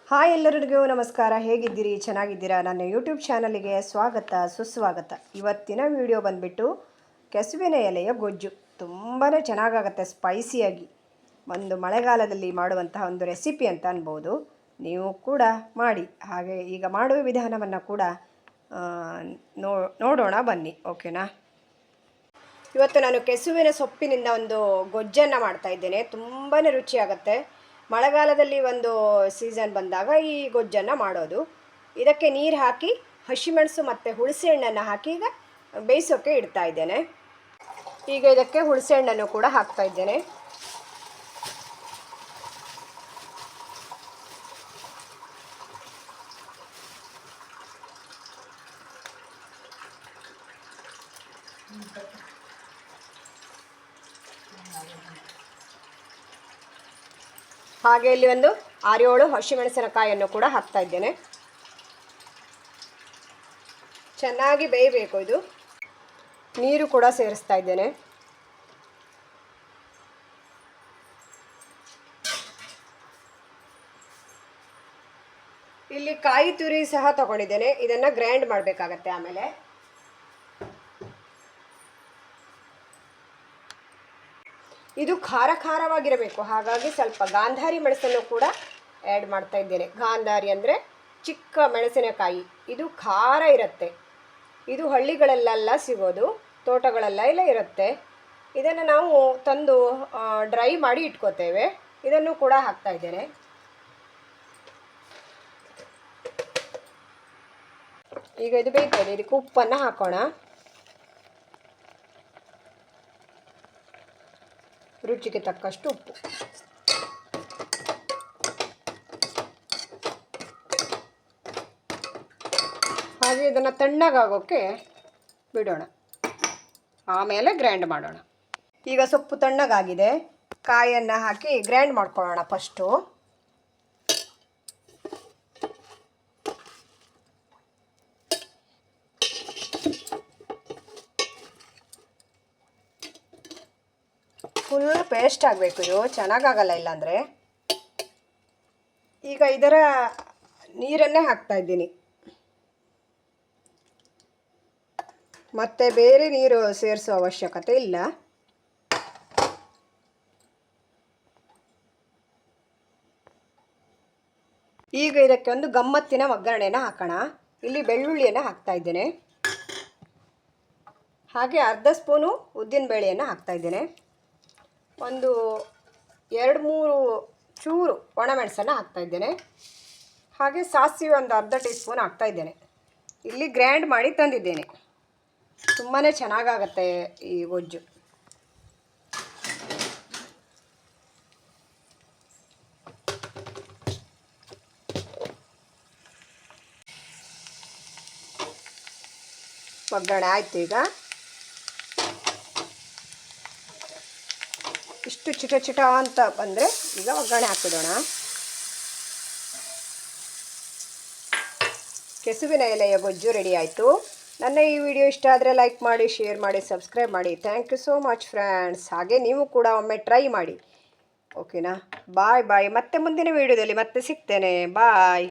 Hi ಎಲ್ಲರಿಗೂ ನಮಸ್ಕಾರ. ಹೇಗಿದ್ದೀರಿ? ಚೆನ್ನಾಗಿದ್ದೀರಾ? ನನ್ನ ಯೂಟ್ಯೂಬ್ ಚಾನಲಿಗೆ ಸ್ವಾಗತ ಸುಸ್ವಾಗತ. ಇವತ್ತಿನ ವಿಡಿಯೋ ಬಂದುಬಿಟ್ಟು ಕೆಸುವಿನ ಎಲೆಯ ಗೊಜ್ಜು. ತುಂಬಾ ಚೆನ್ನಾಗಾಗತ್ತೆ, ಸ್ಪೈಸಿಯಾಗಿ. ಒಂದು ಮಳೆಗಾಲದಲ್ಲಿ ಮಾಡುವಂತಹ ಒಂದು ರೆಸಿಪಿ ಅಂತ ಅನ್ಬೋದು. ನೀವು ಕೂಡ ಮಾಡಿ. ಹಾಗೆ ಈಗ ಮಾಡುವ ವಿಧಾನವನ್ನು ಕೂಡ ನೋಡೋಣ ಬನ್ನಿ, ಓಕೆನಾ? ಇವತ್ತು ನಾನು ಕೆಸುವಿನ ಸೊಪ್ಪಿನಿಂದ ಒಂದು ಗೊಜ್ಜನ್ನು ಮಾಡ್ತಾಯಿದ್ದೇನೆ. ತುಂಬಾ ರುಚಿಯಾಗುತ್ತೆ. ಮಳೆಗಾಲದಲ್ಲಿ ಒಂದು ಸೀಸನ್ ಬಂದಾಗ ಈ ಗೊಜ್ಜನ್ನು ಮಾಡೋದು. ಇದಕ್ಕೆ ನೀರು ಹಾಕಿ ಹಸಿಮೆಣಸು ಮತ್ತು ಹುಣಸೆ ಹಣ್ಣನ್ನು ಹಾಕಿ ಈಗ ಬೇಯಿಸೋಕ್ಕೆ ಇಡ್ತಾ ಇದ್ದೇನೆ. ಈಗ ಇದಕ್ಕೆ ಹುಣಸೆ ಹಣ್ಣನ್ನು ಕೂಡ ಹಾಕ್ತಾ ಇದ್ದೇನೆ. ಹಾಗೆ ಇಲ್ಲಿ ಒಂದು 6-7 ಹಸಿಮೆಣಸಿನಕಾಯಿಯನ್ನು ಕೂಡ ಹಾಕ್ತಾ ಇದ್ದೇನೆ. ಚೆನ್ನಾಗಿ ಬೇಯಬೇಕು ಇದು. ನೀರು ಕೂಡ ಸೇರಿಸ್ತಾ ಇದ್ದೇನೆ. ಇಲ್ಲಿ ಕಾಯಿ ತುರಿ ಸಹ ತಗೊಂಡಿದ್ದೇನೆ. ಇದನ್ನು ಗ್ರೈಂಡ್ ಮಾಡಬೇಕಾಗತ್ತೆ. ಆಮೇಲೆ ಇದು ಖಾರವಾಗಿರಬೇಕು, ಹಾಗಾಗಿ ಸ್ವಲ್ಪ ಗಾಂಧಾರಿ ಮೆಣಸನ್ನು ಕೂಡ ಆ್ಯಡ್ ಮಾಡ್ತಾ ಇದ್ದೇನೆ. ಗಾಂಧಾರಿ ಅಂದರೆ ಚಿಕ್ಕ ಮೆಣಸಿನಕಾಯಿ. ಇದು ಖಾರ ಇರುತ್ತೆ. ಇದು ಹಳ್ಳಿಗಳಲ್ಲೆಲ್ಲ ಸಿಗೋದು, ತೋಟಗಳಲ್ಲೆಲ್ಲ ಇರುತ್ತೆ. ಇದನ್ನು ನಾವು ತಂದು ಡ್ರೈ ಮಾಡಿ ಇಟ್ಕೋತೇವೆ. ಇದನ್ನು ಕೂಡ ಹಾಕ್ತಾ ಇದ್ದೇನೆ. ಈಗ ಇದು ಬೇಯ್ತದೆ. ಇದಕ್ಕೆ ಉಪ್ಪನ್ನು ಹಾಕೋಣ. ರುಚಿಗೆ ತಕ್ಕಷ್ಟು ಉಪ್ಪು. ಹಾಗೆ ಇದನ್ನು ತಣ್ಣಗಾಗೋಕ್ಕೆ ಬಿಡೋಣ, ಆಮೇಲೆ ಗ್ರೈಂಡ್ ಮಾಡೋಣ. ಈಗ ಸೊಪ್ಪು ತಣ್ಣಗಾಗಿದೆ. ಕಾಯನ್ನು ಹಾಕಿ ಗ್ರೈಂಡ್ ಮಾಡ್ಕೊಳ್ಳೋಣ ಫಸ್ಟು. ಫುಲ್ ಪೇಸ್ಟ್ ಆಗಬೇಕು. ಇದು ಚೆನ್ನಾಗಾಗಲ್ಲ ಇಲ್ಲಾಂದರೆ. ಈಗ ಇದರ ನೀರನ್ನೇ ಹಾಕ್ತಾ ಇದ್ದೀನಿ. ಮತ್ತೆ ಬೇರೆ ನೀರು ಸೇರಿಸೋ ಅವಶ್ಯಕತೆ ಇಲ್ಲ. ಈಗ ಇದಕ್ಕೆ ಒಂದು ಗಮ್ಮತ್ತಿನ ಒಗ್ಗರಣೆನ ಹಾಕೋಣ. ಇಲ್ಲಿ ಬೆಳ್ಳುಳ್ಳಿಯನ್ನು ಹಾಕ್ತಾ ಇದ್ದೇನೆ. ಹಾಗೆ ಅರ್ಧ ಸ್ಪೂನು ಉದ್ದಿನಬೇಳೆಯನ್ನು ಹಾಕ್ತಾ ಇದ್ದೇನೆ. ಒಂದು 2-3 ಚೂರು ಒಣಮೆಣಸನ್ನು ಹಾಕ್ತಾಯಿದ್ದೇನೆ. ಹಾಗೆ ಸಾಸಿವೆ ಒಂದು ಅರ್ಧ ಟೀ ಸ್ಪೂನ್ ಹಾಕ್ತಾಯಿದ್ದೇನೆ. ಇಲ್ಲಿ ಗ್ರೈಂಡ್ ಮಾಡಿ ತಂದಿದ್ದೇನೆ. ತುಂಬಾ ಚೆನ್ನಾಗಾಗತ್ತೆ ಈ ಗೊಜ್ಜು. ಒಗ್ಗರಣೆ ಆಯಿತು. ಈಗ ಇಷ್ಟು ಚಿಟ ಅಂತ ಬಂದರೆ ಈಗ ಒಗ್ಗರಣೆ ಹಾಕಿಡೋಣ. ಕೆಸುವಿನ ಎಲೆಯ ಗೊಜ್ಜು ರೆಡಿ ಆಯಿತು. ನನ್ನ ಈ ವಿಡಿಯೋ ಇಷ್ಟ ಆದರೆ ಲೈಕ್ ಮಾಡಿ, ಶೇರ್ ಮಾಡಿ, ಸಬ್ಸ್ಕ್ರೈಬ್ ಮಾಡಿ. Thank you so much friends. ಹಾಗೆ ನೀವು ಕೂಡ ಒಮ್ಮೆ ಟ್ರೈ ಮಾಡಿ, ಓಕೆನಾ? ಬಾಯ್. ಮತ್ತೆ ಮುಂದಿನ ವಿಡಿಯೋದಲ್ಲಿ ಮತ್ತೆ ಸಿಗ್ತೇನೆ. ಬಾಯ್.